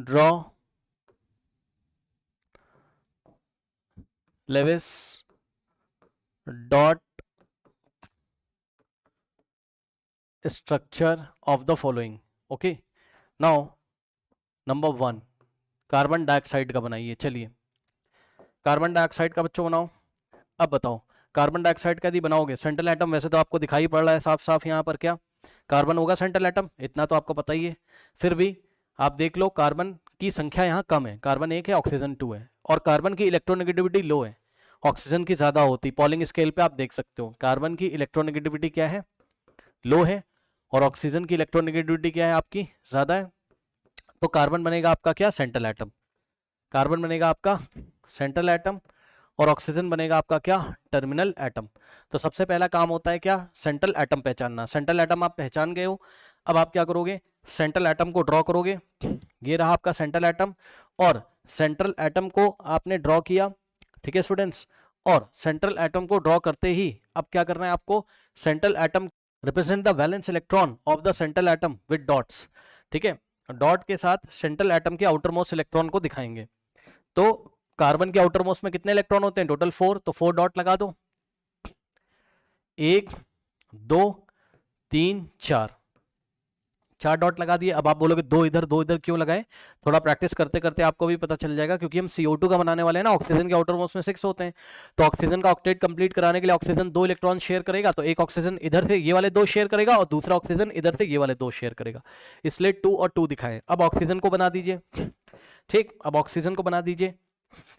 Draw Lewis dot structure of the following. Okay, now number 1 carbon dioxide का बनाइए। चलिए carbon dioxide का बच्चों बनाओ। अब बताओ कार्बन डाइऑक्साइड का यदि बनाओगे सेंट्रल एटम, वैसे तो आपको दिखाई पड़ रहा है साफ साफ यहाँ पर क्या कार्बन होगा सेंट्रल एटम, इतना तो आपको पता ही है। फिर भी आप देख लो कार्बन की संख्या यहाँ कम है, कार्बन 1 है ऑक्सीजन 2 है, और कार्बन की इलेक्ट्रोनेगेटिविटी लो है, ऑक्सीजन की ज्यादा होती। पॉलिंग स्केल पे आप देख सकते हो कार्बन की इलेक्ट्रोनेगेटिविटी क्या है, लो है, और ऑक्सीजन की इलेक्ट्रोनेगेटिविटी क्या है आपकी, ज्यादा है। तो कार्बन बनेगा आपका क्या, सेंट्रल एटम। कार्बन बनेगा आपका सेंट्रल एटम और ऑक्सीजन बनेगा आपका क्या, टर्मिनल एटम। तो सबसे पहला काम होता है क्या, सेंट्रल एटम पहचानना। सेंट्रल एटम आप पहचान गए हो, अब आप क्या करोगे, सेंट्रल एटम को ड्रॉ करोगे। ये रहा आपका सेंट्रल एटम, और सेंट्रल एटम को आपने ड्रॉ किया, ठीक है स्टूडेंट्स। और सेंट्रल एटम को ड्रॉ करते ही अब क्या करना है आपको, central atom represent the valence electron of the central atom with dots, ठीक है। डॉट के साथ सेंट्रल एटम के आउटर मोस्ट इलेक्ट्रॉन को दिखाएंगे। तो कार्बन के आउटर मोस्ट में कितने इलेक्ट्रॉन होते हैं, टोटल 4, तो 4 डॉट लगा दो, 1 2 3 4, 4 डॉट लगा दिए। अब आप बोलोगे दो इधर क्यों लगाए, थोड़ा प्रैक्टिस करते करते आपको भी पता चल जाएगा, क्योंकि हम CO2 का बनाने वाले हैं ना, ऑक्सीजन के आउटर मोस्ट में 6 होते हैं। तो ऑक्सीजन का ऑक्टेट कंप्लीट कराने के लिए ऑक्सीजन 2 इलेक्ट्रॉन शेयर करेगा, तो एक ऑक्सीजन इधर से ये वाले 2 शेयर करेगा और दूसरा ऑक्सीजन इधर से ये वाले 2 शेयर करेगा, इसलिए 2 और 2 दिखाए। अब ऑक्सीजन को बना दीजिए, ठीक, अब ऑक्सीजन को बना दीजिए।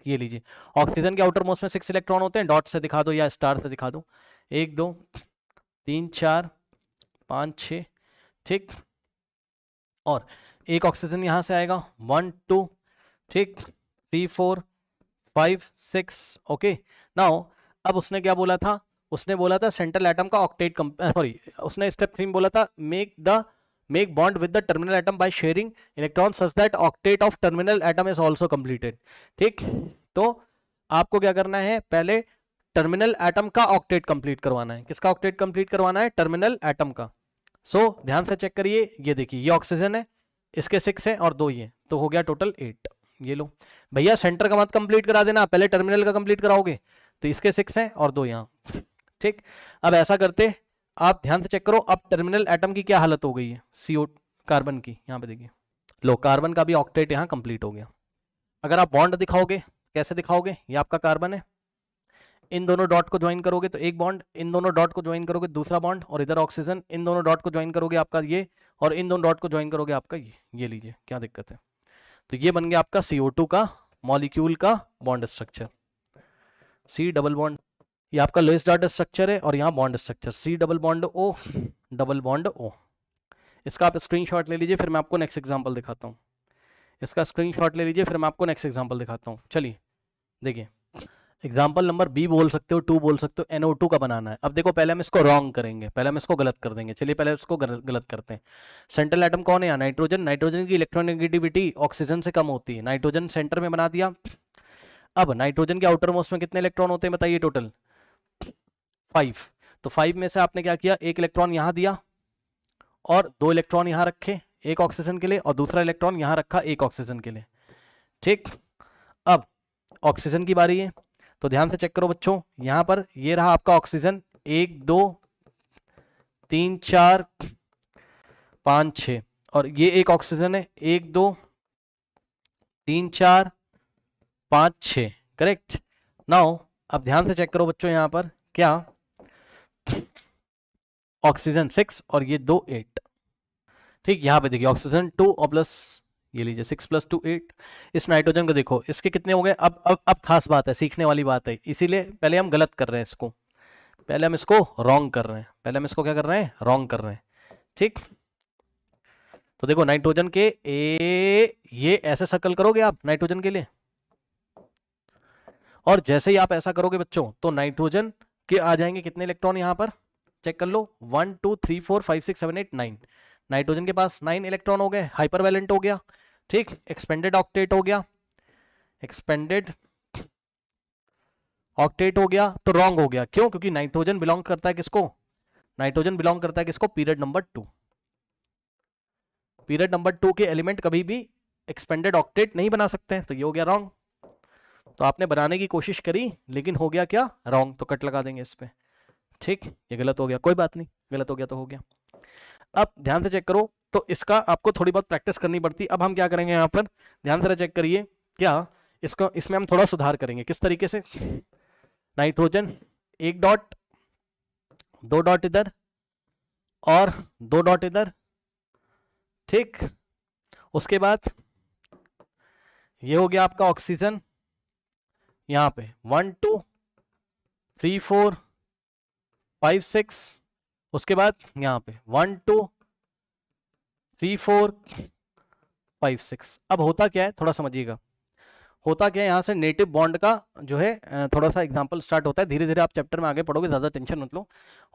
ये लीजिए ऑक्सीजन के आउटर मोस्ट में 6 इलेक्ट्रॉन होते हैं, डॉट से दिखा दो या स्टार से दिखा दो, 1 2 3 4 5 6, ठीक। और एक ऑक्सीजन यहां से आएगा 1 2, ठीक, 3 4 5 6। ओके, नाउ अब उसने क्या बोला था, उसने बोला था सेंट्रल एटम का ऑक्टेट सॉरी, उसने स्टेप 3 बोला था make bond with the terminal atom by sharing electron such that octet of terminal atom is also completed, ठीक। तो आपको क्या करना है, पहले टर्मिनल एटम का ऑक्टेट कंप्लीट करवाना है। किसका ऑक्टेट कंप्लीट करवाना है, टर्मिनल एटम का। ध्यान से चेक करिए, ये देखिए ये ऑक्सीजन है, इसके 6 है और 2 ये, तो हो गया टोटल 8। ये लो भैया सेंटर का मत कंप्लीट करा देना, पहले टर्मिनल का कंप्लीट कराओगे, तो इसके 6 हैं और 2 यहाँ, ठीक। अब ऐसा करते आप ध्यान से चेक करो, अब टर्मिनल एटम की क्या हालत हो गई है, CO कार्बन की, यहाँ पे देखिए लो कार्बन का भी ऑक्टेट यहाँ कंप्लीट हो गया। अगर आप बॉन्ड दिखाओगे कैसे दिखाओगे, ये आपका कार्बन है, इन दोनों डॉट को ज्वाइन करोगे तो एक बॉन्ड, इन दोनों डॉट को ज्वाइन करोगे दूसरा बॉन्ड, और इधर ऑक्सीजन, इन दोनों डॉट को ज्वाइन करोगे आपका ये, और इन दोनों डॉट को ज्वाइन करोगे आपका ये लीजिए, क्या दिक्कत है। तो ये बन गया आपका CO2 का मॉलिक्यूल का bond structure, C double bond, ये आपका लोएस्ट डॉट स्ट्रक्चर है, और यहाँ bond structure C double bond O double bond O। इसका आप स्क्रीनशॉट ले लीजिए, फिर मैं आपको नेक्स्ट एग्जांपल दिखाता हूँ। इसका स्क्रीनशॉट ले लीजिए, फिर मैं आपको नेक्स्ट एग्जांपल दिखाता हूँ। चलिए देखिए एग्जाम्पल नंबर B बोल सकते हो, 2 बोल सकते हो, NO2 का बनाना है। अब देखो पहले हम इसको रॉन्ग करेंगे, पहले हम इसको गलत कर देंगे। चलिए पहले इसको गलत करते हैं। सेंट्रल एटम कौन है यहाँ, नाइट्रोजन। नाइट्रोजन की इलेक्ट्रोनेगेटिविटी ऑक्सीजन से कम होती है, नाइट्रोजन सेंटर में बना दिया। अब नाइट्रोजन के आउटर मोस्ट में कितने इलेक्ट्रॉन होते हैं बताइए, टोटल 5। तो 5 में से आपने क्या किया, एक इलेक्ट्रॉन यहाँ दिया और 2 इलेक्ट्रॉन यहाँ रखे एक ऑक्सीजन के लिए, और दूसरा इलेक्ट्रॉन यहाँ रखा एक ऑक्सीजन के लिए, ठीक। अब ऑक्सीजन की बारी है, तो ध्यान से चेक करो बच्चों, यहां पर ये रहा आपका ऑक्सीजन, 1 2 3 4 5 6, और ये एक ऑक्सीजन है, 1 2 3 4 5 6, करेक्ट। नाउ अब ध्यान से चेक करो बच्चों, यहां पर क्या ऑक्सीजन 6 और ये 2 8, ठीक। यहां पे देखिए ऑक्सीजन 2 और प्लस ये लीजिए 6 + 2 8। इस नाइट्रोजन को देखो, इसके कितने हो गए। अब खास बात है, सीखने वाली बात है, इसीलिए पहले हम गलत कर रहे हैं इसको, पहले हम इसको रॉन्ग कर रहे हैं, पहले हम इसको क्या कर रहे हैं, रॉन्ग कर रहे हैं, ठीक। तो देखो नाइट्रोजन के ये ऐसे सर्कल करोगे आप नाइट्रोजन के लिए, और जैसे ही आप ऐसा करोगे बच्चों, तो नाइट्रोजन के आ जाएंगे कितने इलेक्ट्रॉन, यहां पर चेक कर लो, 1 2 3 4 5 6 7 8 9। नाइट्रोजन के पास 9 इलेक्ट्रॉन हो गए, हाइपरवैलेंट हो गया, ठीक। एक्सपेंडेड ऑक्टेट हो गया, एक्सपेंडेड ऑक्टेट हो गया, तो रॉन्ग हो गया। क्यों, क्योंकि नाइट्रोजन बिलोंग करता है किसको, नाइट्रोजन बिलोंग करता है किसको, पीरियड नंबर 2। पीरियड नंबर 2 के एलिमेंट कभी भी एक्सपेंडेड ऑक्टेट नहीं बना सकते हैं, तो ये हो गया रॉन्ग। तो आपने बनाने की कोशिश करी लेकिन हो गया क्या, रॉन्ग, तो कट लगा देंगे इस पे। ठीक, ये गलत हो गया, कोई बात नहीं, गलत हो गया तो हो गया। अब ध्यान से चेक करो, तो इसका आपको थोड़ी बहुत प्रैक्टिस करनी पड़ती। अब हम क्या करेंगे यहाँ पर, ध्यान से चेक करिए, क्या इसको, इसमें हम थोड़ा सुधार करेंगे। किस तरीके से, नाइट्रोजन 1 डॉट, 2 डॉट इधर और 2 डॉट इधर, ठीक। उसके बाद ये हो गया आपका ऑक्सीजन, यहाँ पे 1 2 3 4 5 6, उसके बाद यहाँ पे 1 2 3 4 5 6। अब होता क्या है, थोड़ा समझिएगा, होता क्या है, यहाँ से नेटिव बॉन्ड का जो है थोड़ा सा एग्जांपल स्टार्ट होता है, धीरे धीरे आप चैप्टर में आगे पढ़ोगे, ज़्यादा टेंशन मत लो।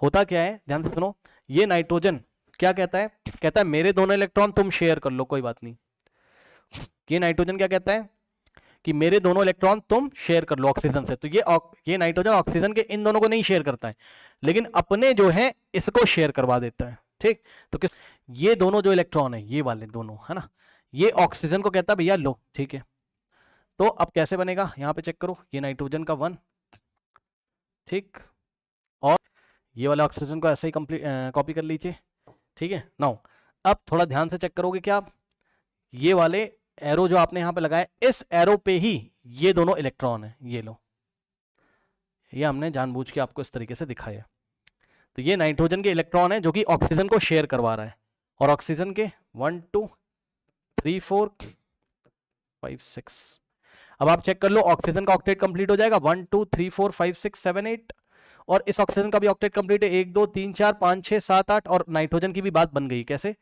होता क्या है, ध्यान से सुनो, ये नाइट्रोजन क्या कहता है, कहता है मेरे दोनों इलेक्ट्रॉन तुम शेयर कर लो, कोई बात नहीं। ये नाइट्रोजन क्या कहता है कि मेरे दोनों इलेक्ट्रॉन तुम शेयर कर लो ऑक्सीजन से। तो ये नाइट्रोजन ऑक्सीजन के इन दोनों को नहीं शेयर करता है, लेकिन अपने जो है इसको शेयर करवा देता है, ठीक। तो किस, ये दोनों जो इलेक्ट्रॉन है, ये वाले दोनों है ना, ये ऑक्सीजन को कहता है भैया लो, ठीक है। तो अब कैसे बनेगा, यहाँ पे चेक करो, ये नाइट्रोजन का 1, ठीक, और ये वाला ऑक्सीजन को ऐसे ही कंप्लीट कॉपी कर लीजिए, ठीक है। नाउ अब थोड़ा ध्यान से चेक करोगे क्या आप, ये वाले एरो जो आपने यहाँ पे लगाए, इस एरो पे ही ये दोनों इलेक्ट्रॉन है, ये लो, ये हमने जानबूझ के आपको इस तरीके से दिखाया। तो ये नाइट्रोजन के इलेक्ट्रॉन है जो कि ऑक्सीजन को शेयर करवा रहा है, और ऑक्सीजन के 1 2 3 4 5 6। अब आप चेक कर लो, ऑक्सीजन का ऑक्टेट कंप्लीट हो जाएगा, 1 2 3 4 5 6 7 8, और इस ऑक्सीजन का भी ऑक्टेट कंप्लीट है, 1 2 3 4 5 6 7 8, और नाइट्रोजन की भी बात बन गई, कैसे,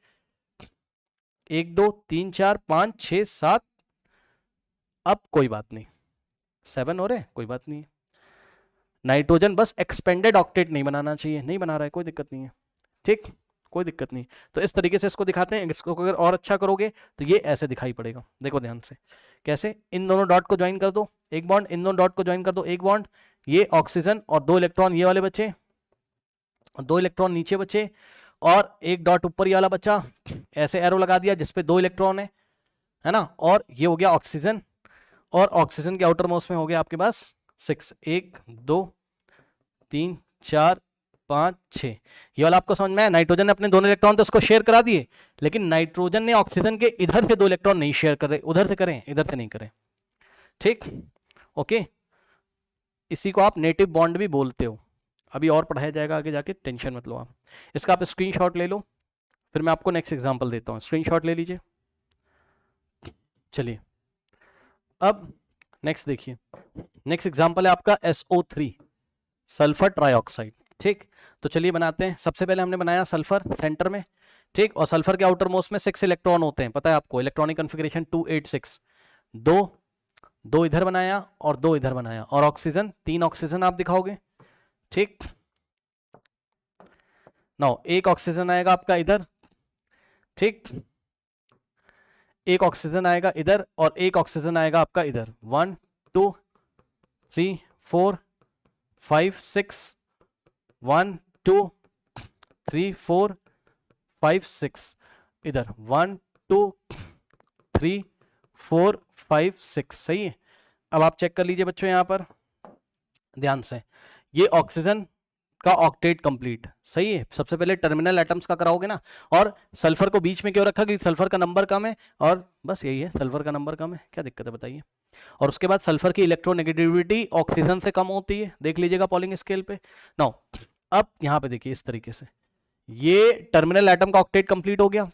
1 2 3 4 5 6 7, अब कोई बात नहीं, 7 हो रहे, कोई बात नहीं है। नाइट्रोजन बस एक्सपेंडेड ऑक्टेट नहीं बनाना चाहिए, नहीं बना रहा है, कोई दिक्कत नहीं है, ठीक, कोई दिक्कत नहीं। तो इस तरीके से इसको दिखाते हैं, इसको अगर और अच्छा करोगे तो ये ऐसे दिखाई पड़ेगा, देखो ध्यान से, कैसे, इन दोनों डॉट को ज्वाइन कर दो, एक बॉन्ड, इन दोनों डॉट को ज्वाइन कर दो, एक बॉन्ड, ये ऑक्सीजन और 2 इलेक्ट्रॉन ये वाले बचे, 2 इलेक्ट्रॉन नीचे बचे, और एक डॉट ऊपर ये वाला बचा, ऐसे एरो लगा दिया जिसपे 2 इलेक्ट्रॉन है ना, और ये हो गया ऑक्सीजन, और ऑक्सीजन के आउटर मोस्ट में हो गया आपके पास 6, 1 2 3 4 5 6। ये वाला आपको समझ में आया, नाइट्रोजन ने अपने दोनों इलेक्ट्रॉन तो उसको शेयर करा दिए, लेकिन नाइट्रोजन ने ऑक्सीजन के इधर से 2 इलेक्ट्रॉन नहीं शेयर कर रहे, उधर से करें, इधर से नहीं करें, ठीक, ओके। इसी को आप नेटिव बॉन्ड भी बोलते हो, अभी और पढ़ाया जाएगा आगे जाके, टेंशन मत लो आप। इसका आप स्क्रीनशॉट ले लो, फिर मैं आपको नेक्स्ट एग्जांपल देता हूँ, स्क्रीनशॉट ले लीजिए। चलिए अब नेक्स्ट देखिए, नेक्स्ट एग्जांपल है आपका SO3, सल्फर ट्राइऑक्साइड, ठीक। तो चलिए बनाते हैं। सबसे पहले हमने बनाया सल्फर सेंटर में, ठीक, और सल्फर के आउटर मोस्ट में 6 इलेक्ट्रॉन होते हैं, पता है आपको, इलेक्ट्रॉनिक कॉन्फ़िगरेशन 286, दो इधर बनाया और 2 इधर बनाया, और ऑक्सीजन 3 ऑक्सीजन आप दिखाओगे, ठीक। नाउ एक ऑक्सीजन आएगा आपका इधर, ठीक, एक ऑक्सीजन आएगा इधर, और एक ऑक्सीजन आएगा आपका इधर, 1 2 3 4 5 6, 1 2 3 4 5 6, इधर 1 2 3 4 5 6, सही है। अब आप चेक कर लीजिए बच्चों यहाँ पर ध्यान से, ये ऑक्सीजन का ऑक्टेट कंप्लीट, सही है। सबसे पहले टर्मिनल एटम्स का कराओगे ना, और सल्फर को बीच में क्यों रखा, कि सल्फर का नंबर कम है, और बस यही है, सल्फर का नंबर कम है, क्या दिक्कत है बताइए। और उसके बाद सल्फर की इलेक्ट्रोनेगेटिविटी ऑक्सीजन से कम होती है, देख लीजिएगा पॉलिंग स्केल पे। नाउ अब यहाँ पे देखिए इस तरीके से, ये टर्मिनल एटम का ऑक्टेट कंप्लीट हो गया,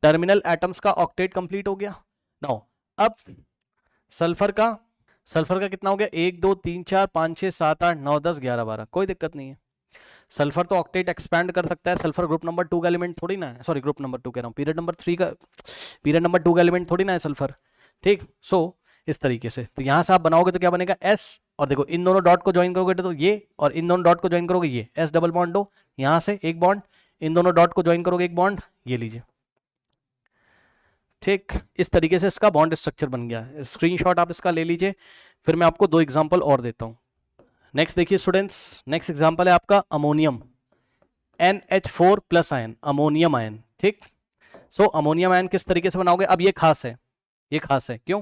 टर्मिनल एटम्स का ऑक्टेट कंप्लीट हो गया। नाउ अब सल्फर का कितना हो गया, 1 2 3 4 5 6 7 8 9 10 11 12, कोई दिक्कत नहीं है। सल्फर तो ऑक्टेट एक्सपैंड कर सकता है, सल्फर ग्रुप नंबर 2 का एलिमेंट थोड़ी ना है, सॉरी ग्रुप नंबर 2 कह रहा हूँ, पीरियड नंबर 2 का एलिमेंट थोड़ी ना है सल्फर, ठीक। सो इस तरीके से, तो यहाँ से आप बनाओगे तो क्या बनेगा, S, और देखो इन दोनों डॉट को ज्वाइन करोगे तो ये, और इन दोनों डॉट को ज्वाइन करोगे ये, S डबल बॉन्ड दो, यहाँ से एक बॉन्ड, इन दोनों डॉट को ज्वाइन करोगे एक बॉन्ड, ये लीजिए, ठीक। इस तरीके से इसका बॉन्ड स्ट्रक्चर बन गया है। स्क्रीनशॉट आप इसका ले लीजिए, फिर मैं आपको 2 एग्जांपल और देता हूँ। नेक्स्ट देखिए स्टूडेंट्स, नेक्स्ट एग्जांपल है आपका ammonium, NH4+ ion, ammonium ion, ठीक। सो अमोनियम आयन किस तरीके से बनाओगे? अब ये खास है, ये खास है, क्यों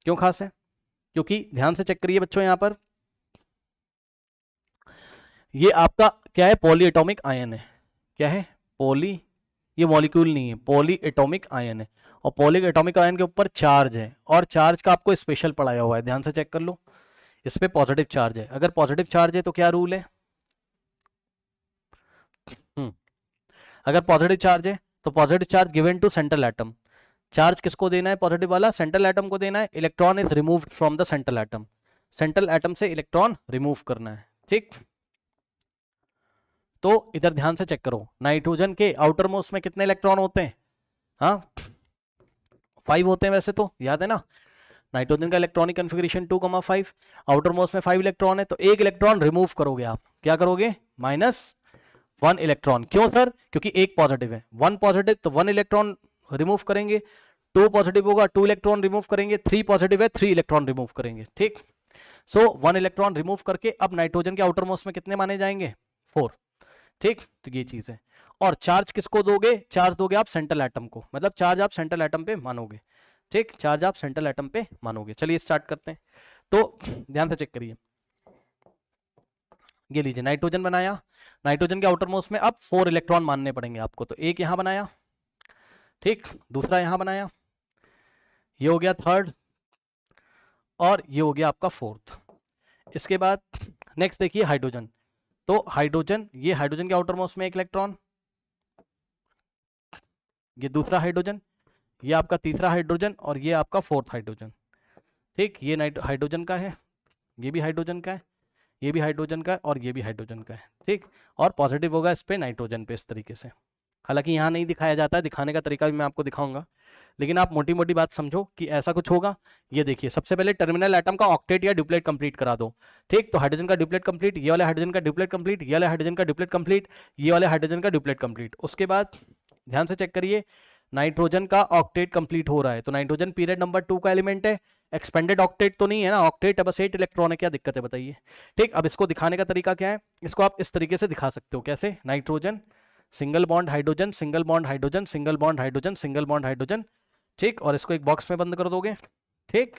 क्यों खास है? क्योंकि ध्यान से चेक करिए बच्चों, यहां पर ये आपका क्या है? पॉली एटॉमिक आयन है। क्या है? पॉली, ये मॉलिक्यूल नहीं है, पॉली एटॉमिक आयन है। और पॉली एटॉमिक आयन के ऊपर चार्ज है, और चार्ज का आपको स्पेशल पढ़ाया हुआ है, ध्यान से चेक कर लो। इस पे पॉजिटिव चार्ज है। अगर पॉजिटिव चार्ज है तो क्या रूल है? अगर पॉजिटिव चार्ज है तो positive charge given to central atom. Charge किसको देना है? पॉजिटिव वाला सेंट्रल एटम को देना है। Electron is removed from the central atom, central atom से इलेक्ट्रॉन रिमूव करना है, ठीक। तो इधर ध्यान से चेक करो, नाइट्रोजन के आउटर मोस्ट में कितने इलेक्ट्रॉन होते हैं? हाँ, 5 होते हैं वैसे तो, याद है ना। नाइट्रोजन का इलेक्ट्रॉनिक कन्फिग्रेशन 2,5, आउटर मोस्ट में 5 इलेक्ट्रॉन है, तो एक इलेक्ट्रॉन रिमूव करोगे आप, क्या करोगे? -1 इलेक्ट्रॉन। क्यों सर? क्योंकि एक पॉजिटिव है, 1 पॉजिटिव तो 1 इलेक्ट्रॉन रिमूव करेंगे, 2 पॉजिटिव होगा 2 इलेक्ट्रॉन रिमूव करेंगे, 3 पॉजिटिव है 3 इलेक्ट्रॉन रिमूव करेंगे, ठीक। सो 1 इलेक्ट्रॉन रिमूव करके अब नाइट्रोजन के आउटर मोस्ट में कितने माने जाएंगे? 4, ठीक। तो ये चीज है। और चार्ज किसको दोगे? चार्ज दोगे आप सेंट्रल एटम को, मतलब चार्ज आप सेंट्रल एटम पे मानोगे, ठीक। चार्ज आप सेंट्रल एटम पे मानोगे। चलिए स्टार्ट करते हैं। तो ध्यान से चेक करिए, ये लीजिए नाइट्रोजन बनाया, नाइट्रोजन के आउटर मोस्ट में अब 4 इलेक्ट्रॉन मानने पड़ेंगे आपको। तो एक यहां बनाया, ठीक, दूसरा यहां बनाया, ये हो गया थर्ड, और ये हो गया आपका फोर्थ। इसके बाद नेक्स्ट देखिए हाइड्रोजन। तो हाइड्रोजन, ये हाइड्रोजन के आउटर मोस्ट में एक इलेक्ट्रॉन, ये दूसरा हाइड्रोजन, ये आपका तीसरा हाइड्रोजन, और ये आपका फोर्थ हाइड्रोजन, ठीक। ये हाइड्रोजन का है, ये भी हाइड्रोजन का है, ये भी हाइड्रोजन का है, और ये भी हाइड्रोजन का है, ठीक। और पॉजिटिव होगा इस पे नाइट्रोजन पे, इस तरीके से। हालांकि यहाँ नहीं दिखाया जाता है, दिखाने का तरीका भी मैं आपको दिखाऊंगा, लेकिन आप मोटी मोटी बात समझो कि ऐसा कुछ होगा। ये देखिए, सबसे पहले टर्मिनल एटम का ऑक्टेट या ड्यूप्लेट कंप्लीट करा दो, ठीक। तो हाइड्रोजन का ड्यूप्लेट कंप्लीट, ये वाले हाइड्रोजन का ड्यूप्लेट कंप्लीट, ये वाले हाइड्रोजन का ड्यूप्लेट कंप्लीट, ये वाले हाइड्रोजन का ड्यूप्लेट कंप्लीट। उसके बाद ध्यान से चेक करिए, नाइट्रोजन का ऑक्टेट कंप्लीट हो रहा है, तो नाइट्रोजन पीरियड नंबर 2 का एलिमेंट है। एक्सपेंडेड ऑक्टेट तो नहीं है ना, ऑक्टेट है, बस 8 इलेक्ट्रॉन है, क्या दिक्कत है बताइए, ठीक। अब इसको दिखाने का तरीका क्या है? इसको आप इस तरीके से दिखा सकते हो, कैसे? Nitrogen, single bond hydrogen, single bond hydrogen, single bond hydrogen, single bond hydrogen, ठीक। और इसको एक बॉक्स में बंद कर दोगे, ठीक।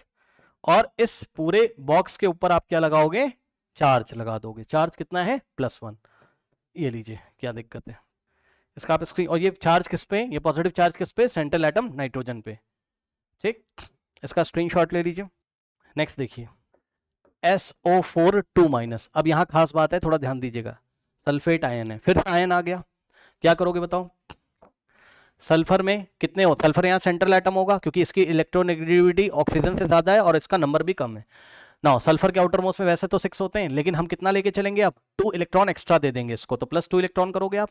और इस पूरे बॉक्स के ऊपर आप क्या लगाओगे? चार्ज लगा दोगे। चार्ज कितना है? +1। ये लीजिए, क्या दिक्कत है? इसका आप स्क्रीन, और ये चार्ज किस पे? ये पॉजिटिव चार्ज किस पे? सेंट्रल एटम नाइट्रोजन पे, ठीक। इसका स्क्रीनशॉट ले लीजिए। नेक्स्ट देखिए, SO4 2-। अब यहाँ खास बात है, थोड़ा ध्यान दीजिएगा, सल्फेट आयन है, फिर आयन आ गया, क्या करोगे बताओ? सल्फर में कितने हो? सल्फर यहाँ सेंट्रल एटम होगा, क्योंकि इसकी इलेक्ट्रोनेगेटिविटी ऑक्सीजन से ज्यादा है और इसका नंबर भी कम है ना। सल्फर के आउटर मोस्ट में वैसे तो 6 होते हैं, लेकिन हम कितना लेके चलेंगे? अब 2 इलेक्ट्रॉन एक्स्ट्रा दे देंगे इसको, तो +2 इलेक्ट्रॉन करोगे आप।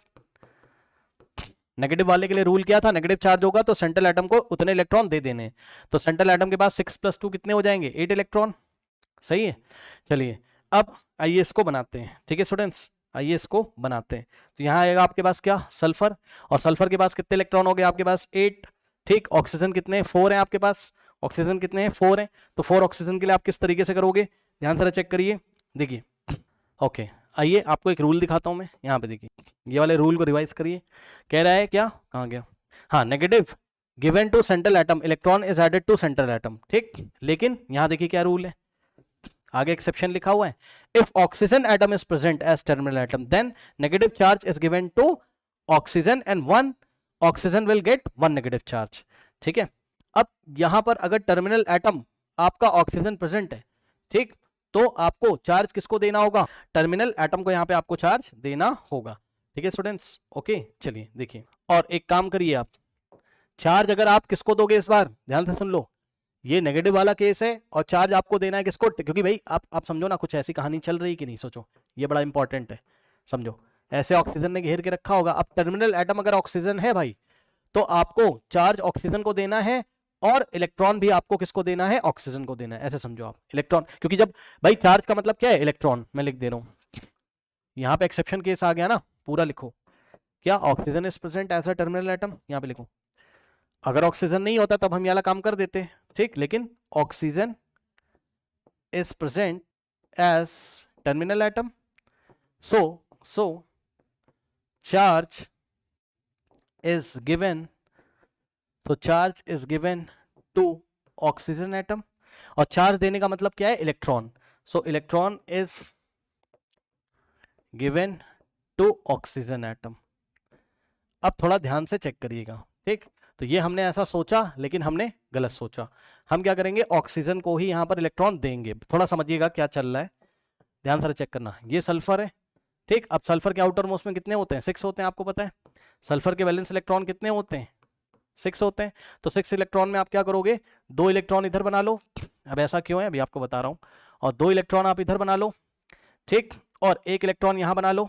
नेगेटिव वाले के लिए रूल क्या था? नेगेटिव चार्ज होगा तो सेंट्रल एटम को उतने इलेक्ट्रॉन दे देने, तो सेंट्रल एटम के पास 6 + 2 कितने हो जाएंगे? 8 इलेक्ट्रॉन, सही है। चलिए अब आइए इसको बनाते हैं, ठीक है स्टूडेंट्स, आइए इसको बनाते हैं। तो यहाँ आएगा आपके पास क्या? सल्फर, और सल्फर के पास कितने इलेक्ट्रॉन हो गए आपके पास? 8, ठीक। ऑक्सीजन कितने? 4 हैं आपके पास, ऑक्सीजन कितने हैं? 4 हैं। तो 4 ऑक्सीजन के लिए आप किस तरीके से करोगे? ध्यान से चेक करिए, देखिए, ओके। आइए आपको एक रूल दिखाता हूं मैं, यहाँ पे देखिए, ये वाले रूल को रिवाइज करिए। कह रहा है क्या, कहाँ गया? हाँ, negative given to central atom, electron is added to central atom, ठीक। लेकिन यहाँ देखिए क्या रूल है, आगे एक्सेप्शन लिखा हुआ है, if oxygen atom is present as terminal atom then negative charge is given to oxygen and 1 oxygen will get 1 negative charge, ठीक है। अब यहां पर अगर टर्मिनल एटम आपका ऑक्सीजन प्रेजेंट है, ठीक, तो आपको चार्ज किसको देना होगा? टर्मिनल एटम को यहाँ पे आपको चार्ज देना होगा, ठीक है स्टूडेंट्स, ओके। चलिए देखिए, और एक काम करिए आप, चार्ज अगर आप किसको दोगे इस बार, ध्यान से सुन लो, ये नेगेटिव वाला केस है, और चार्ज आपको देना है किसको? क्योंकि भाई आप समझो ना, कुछ ऐसी कहानी चल रही कि नहीं, सोचो, ये बड़ा इंपॉर्टेंट है, समझो। ऐसे ऑक्सीजन ने घेर के रखा होगा, अब टर्मिनल एटम अगर ऑक्सीजन है भाई, तो आपको चार्ज ऑक्सीजन को देना है, और इलेक्ट्रॉन भी आपको किसको देना है? ऑक्सीजन को देना है, ऐसे समझो आप। इलेक्ट्रॉन, क्योंकि जब भाई चार्ज का मतलब क्या है? इलेक्ट्रॉन, मैं लिख दे रहा हूं, यहाँ पे एक्सेप्शन केस आ गया ना, पूरा लिखो, क्या oxygen is present as a terminal atom, यहाँ पे लिखो। अगर ऑक्सीजन नहीं होता तब हम ये वाला काम कर देते, ठीक, लेकिन oxygen is present as terminal atom, so charge is given तो charge is given to oxygen atom, और चार्ज देने का मतलब क्या है, electron. So electron is given to oxygen atom. अब थोड़ा ध्यान से चेक करिएगा, ठीक। तो ये हमने ऐसा सोचा, लेकिन हमने गलत सोचा। हम क्या करेंगे, ऑक्सीजन को ही यहाँ पर इलेक्ट्रॉन देंगे। थोड़ा समझिएगा क्या चल रहा है, ध्यान से चेक करना। ये सल्फर है, ठीक। अब सल्फर के आउटर मोस्ट में कितने होते हैं, 6 होते हैं, आपको पता है। सल्फर के वैलेंस इलेक्ट्रॉन कितने होते हैं, 6 होते हैं। तो 6 इलेक्ट्रॉन में आप क्या करोगे, 2 इलेक्ट्रॉन इधर बना लो। अब ऐसा क्यों है, अभी आपको बता रहा हूँ। और 2 इलेक्ट्रॉन आप इधर बना लो, ठीक। और 1 इलेक्ट्रॉन यहां बना लो,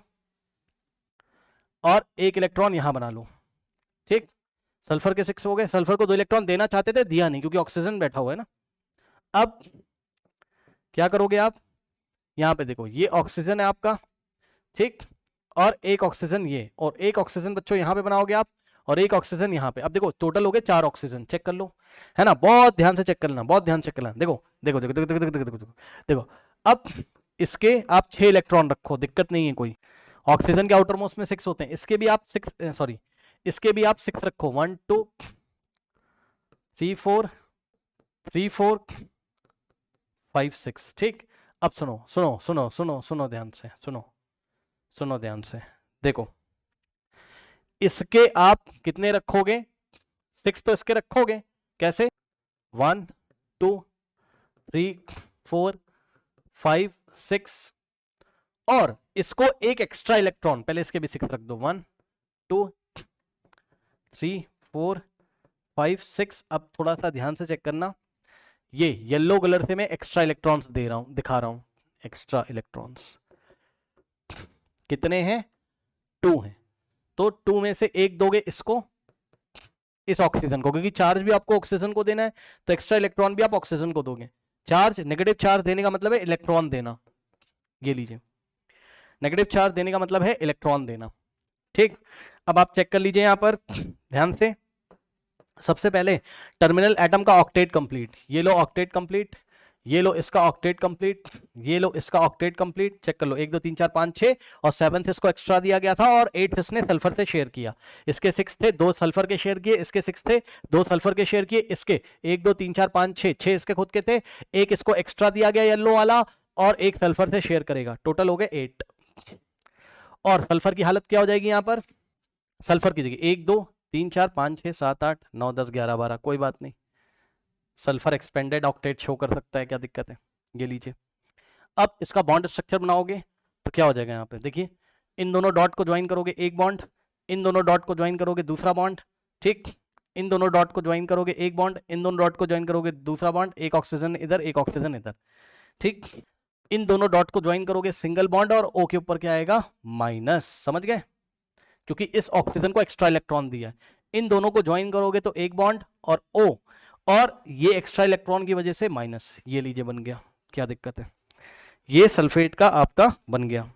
और 1 इलेक्ट्रॉन यहां बना लो, ठीक। सल्फर के 6 हो गए। सल्फर को 2 इलेक्ट्रॉन देना चाहते थे, दिया नहीं, क्योंकि ऑक्सीजन बैठा हुआ है ना। अब क्या करोगे आप, यहां पे देखो, ये ऑक्सीजन है आपका, ठीक। और 1 ऑक्सीजन ये, और 1 ऑक्सीजन बच्चों यहां पे बनाओगे आप, और 1 ऑक्सीजन यहां पे। अब देखो टोटल हो गए 4 ऑक्सीजन, चेक कर लो, है ना। बहुत ध्यान से चेक कर लेना, बहुत ध्यान से चेक कर लेना। देखो देखो देखो देखो देखो देखो देखो देखो। अब इसके आप 6 इलेक्ट्रॉन रखो, दिक्कत नहीं है कोई। ऑक्सीजन के आउटर मोस्ट में 6 होते हैं, इसके भी आप 6, सॉरी, इसके भी आप 6 रखो। 1 2 3 4 3 4 5 6, ठीक। अब सुनो सुनो सुनो सुनो सुनो ध्यान से, सुनो ध्यान से। देखो इसके आप कितने रखोगे, 6 तो इसके रखोगे, कैसे, 1 2 3 4 5 6, और इसको एक एक्स्ट्रा इलेक्ट्रॉन, पहले इसके भी 6 रख दो, 1 2 3 4 5 6। अब थोड़ा सा ध्यान से चेक करना, ये येलो कलर से मैं एक्स्ट्रा इलेक्ट्रॉन्स दे रहा हूं, दिखा रहा हूं। एक्स्ट्रा इलेक्ट्रॉन्स कितने हैं, 2 हैं। तो 2 में से 1 दोगे इसको, इस ऑक्सीजन को, क्योंकि चार्ज भी आपको ऑक्सीजन को देना है, तो एक्स्ट्रा इलेक्ट्रॉन भी आप ऑक्सीजन को दोगे। चार्ज, नेगेटिव चार्ज देने का मतलब है इलेक्ट्रॉन देना, ये लीजिए। नेगेटिव चार्ज देने का मतलब है इलेक्ट्रॉन देना, ठीक। अब आप चेक कर लीजिए यहां पर ध्यान से। सबसे पहले टर्मिनल एटम का ऑक्टेट कंप्लीट, ये लो ऑक्टेट कंप्लीट, ये लो इसका ऑक्टेट कंप्लीट, ये लो इसका ऑक्टेट कंप्लीट। चेक कर लो, 1 2 3 4 5 6, और 7th इसको एक्स्ट्रा दिया गया था, और 8th इसने सल्फर से शेयर किया। इसके 6 थे, 2 सल्फर के शेयर किए, इसके 6 थे, 2 सल्फर के शेयर किए, इसके 1 2 3 4 5 6, 6 इसके खुद के थे, 1 इसको एक्स्ट्रा दिया गया येलो वाला, और 1 सल्फर से शेयर करेगा। टोटल हो गए 8। और सल्फर की हालत क्या हो जाएगी यहाँ पर, सल्फर की जगह 1 2 3 4 5 6 7 8 9 10 11 12, कोई बात नहीं, सल्फर एक्सपेंडेड ऑक्टेट शो कर सकता है, क्या दिक्कत है। ये लीजिए। अब इसका बॉन्ड स्ट्रक्चर बनाओगे तो क्या हो जाएगा, यहाँ पे देखिए, इन दोनों डॉट को ज्वाइन करोगे, एक बॉन्ड, इन दोनों डॉट को ज्वाइन करोगे, दूसरा बॉन्ड, ठीक। इन दोनों डॉट को ज्वाइन करोगे, एक बॉन्ड, इन दोनों डॉट को ज्वाइन करोगे, दूसरा बॉन्ड, एक ऑक्सीजन इधर, एक ऑक्सीजन इधर, ठीक। इन दोनों डॉट को ज्वाइन करोगे, सिंगल बॉन्ड, और O के ऊपर क्या आएगा, माइनस, समझ गए, क्योंकि इस ऑक्सीजन को एक्स्ट्रा इलेक्ट्रॉन दिया है। इन दोनों को ज्वाइन करोगे तो एक बॉन्ड और O, और ये एक्स्ट्रा इलेक्ट्रॉन की वजह से माइनस, ये लीजिए बन गया, क्या दिक्कत है। ये सल्फेट का आपका बन गया।